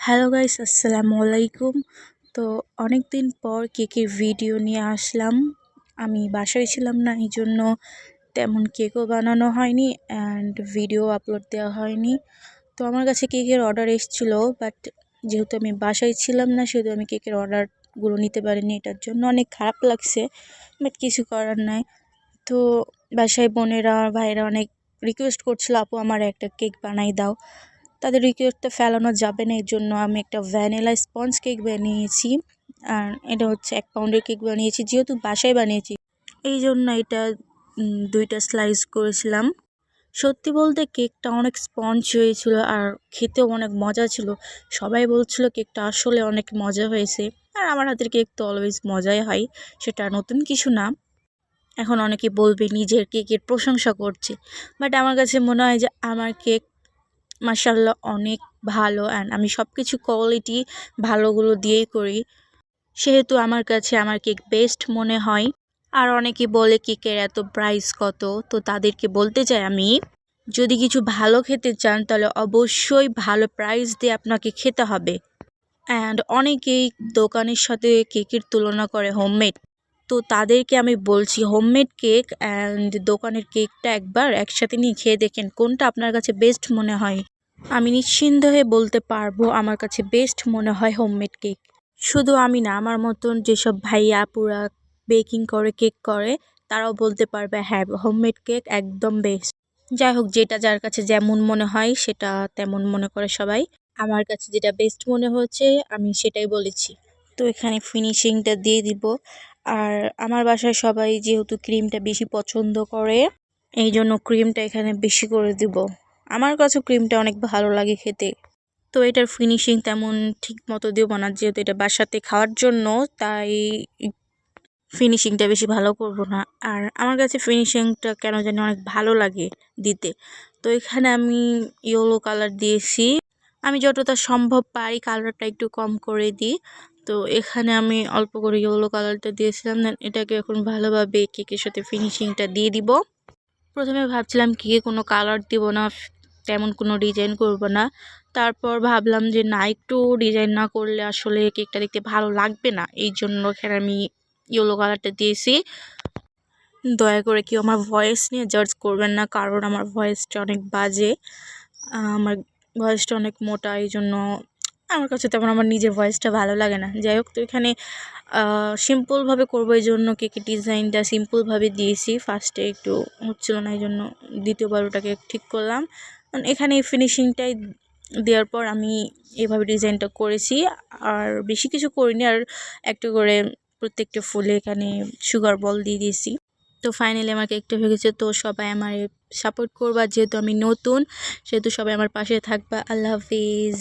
Hello guys, আসসালামু আলাইকুম। তো অনেক দিন পর কেকের ভিডিও নিয়ে আসলাম। আমি বাসায় ছিলাম না, এই জন্য তেমন কেকও বানানো হয়নি অ্যান্ড ভিডিও আপলোড দেওয়া হয়নি। তো আমার কাছে কেকের অর্ডার এসেছিলো, বাট যেহেতু আমি বাসায় ছিলাম না সেহেতু আমি কেকের অর্ডারগুলো নিতে পারিনি। এটার জন্য অনেক খারাপ লাগছে, বাট কিছু করার নাই। তো বাসায় বোনেরা ভাইরা অনেক রিকোয়েস্ট করছিল, আপু আমার একটা কেক বানাই দাও। তাদের রিকোয়েস্টটা ফেলানো যাবে না, এর জন্য আমি একটা ভ্যানিলা স্পঞ্জ কেক বানিয়েছি। আর এটা হচ্ছে 1 পাউন্ডের কেক বানিয়েছি, যেহেতু বাসায় বানিয়েছি এই জন্য এটা 2টা স্লাইস করেছিলাম। সত্যি বলতে কেকটা অনেক স্পঞ্জ হয়েছিল আর খেতেও অনেক মজা ছিল। সবাই বলছিল কেকটা আসলে অনেক মজা হয়েছে। আর আমার হাতের কেক তো অলওয়েজ মজাই হয়, সেটা নতুন কিছু না। এখন অনেকে বলবে নিজের কেকের প্রশংসা করছে, বাট আমার কাছে মনে হয় যে আমার কেক মাশাআল্লাহ অনেক ভালো, অ্যান্ড আমি সব কিছু কোয়ালিটি ভালোগুলো দিয়েই করি, সেহেতু আমার কাছে আমার কেক বেস্ট মনে হয়। আর অনেকে বলে কেকের এত প্রাইস কত, তো তাদেরকে বলতে চাই আমি, যদি কিছু ভালো খেতে চান তাহলে অবশ্যই ভালো প্রাইস দিয়ে আপনাকে খেতে হবে। অ্যান্ড অনেকেই দোকানের সাথে কেকের তুলনা করে হোমমেড, তো তাদেরকে আমি বলছি হোমমেড কেক অ্যান্ড দোকানের কেকটা একবার একসাথে নিয়ে খেয়ে দেখেন কোনটা আপনার কাছে বেস্ট মনে হয়। আমি নিশ্চিন্ত হয়ে বলতে পারবো আমার কাছে বেস্ট মনে হয় হোমমেড কেক। শুধু আমি না, আমার মতন যেসব ভাইয়া আপুরা বেকিং করে, কেক করে, তারাও বলতে পারবে হ্যাঁ হোমমেড কেক একদম বেস্ট। যাই হোক, যেটা যার কাছে যেমন মনে হয় সেটা তেমন মনে করে সবাই। আমার কাছে যেটা বেস্ট মনে হচ্ছে আমি সেটাই বলেছি। তো এখানে ফিনিশিংটা দিয়ে দিব। আর আমার বাসায় সবাই যেহেতু ক্রিমটা বেশি পছন্দ করে, এই জন্য ক্রিমটা এখানে বেশি করে দিব। আমার কাছে ক্রিমটা অনেক ভালো লাগে খেতে। তো এটার ফিনিশিং তেমন ঠিক মতো দেবো না, যেহেতু এটা বাসাতে খাওয়ার জন্য, তাই ফিনিশিংটা বেশি ভালো করব না। আর আমার কাছে ফিনিশিংটা কেন জানি অনেক ভালো লাগে দিতে। তো এখানে আমি ইয়েলো কালার দিয়েছি। আমি যতটা সম্ভব পারি কালারটা একটু কম করে দিই। তো এখানে আমি অল্প করে ইয়েলো কালারটা দিয়েছিলাম। দেন এটাকে এখন ভালোভাবে কেকের সাথে ফিনিশিংটা দিয়ে দিব। প্রথমে ভাবছিলাম কেকে কোনো কালার দিব না, তেমন কোনো ডিজাইন করব না। তারপর ভাবলাম যে না, একটু ডিজাইন না করলে আসলে কেকটা দেখতে ভালো লাগবে না, এই জন্য এখানে আমি ইয়েলো কালারটা দিয়েছি। দয়া করে কেউ আমার ভয়েস নিয়ে জাজ করবেন না, কারণ আমার ভয়েসটা অনেক বাজে। আমার ভয়েসটা অনেক মোটা, এই জন্য আমার কাছে তেমন আমার নিজের ভয়েসটা ভালো লাগে না। যাই হোক, তো এখানে সিম্পলভাবে করবো, এই জন্য কেকের ডিজাইনটা সিম্পলভাবে দিয়েছি। ফার্স্টে একটু হচ্ছিলো না, এই জন্য দ্বিতীয়বার ওটাকে ঠিক করলাম। এখানে ফিনিশিংটাই দেওয়ার পর আমি এভাবে ডিজাইনটা করেছি, আর বেশি কিছু করিনি। আর একটু করে প্রত্যেকটা ফুলে এখানে সুগার বল দিয়ে দিয়েছি। তো ফাইনালি আমার কেকটা হয়ে গেছে। তো সবাই আমার সাপোর্ট করবা, যেহেতু আমি নতুন সেহেতু সবাই আমার পাশে থাকবা। আল্লাহ হাফিজ।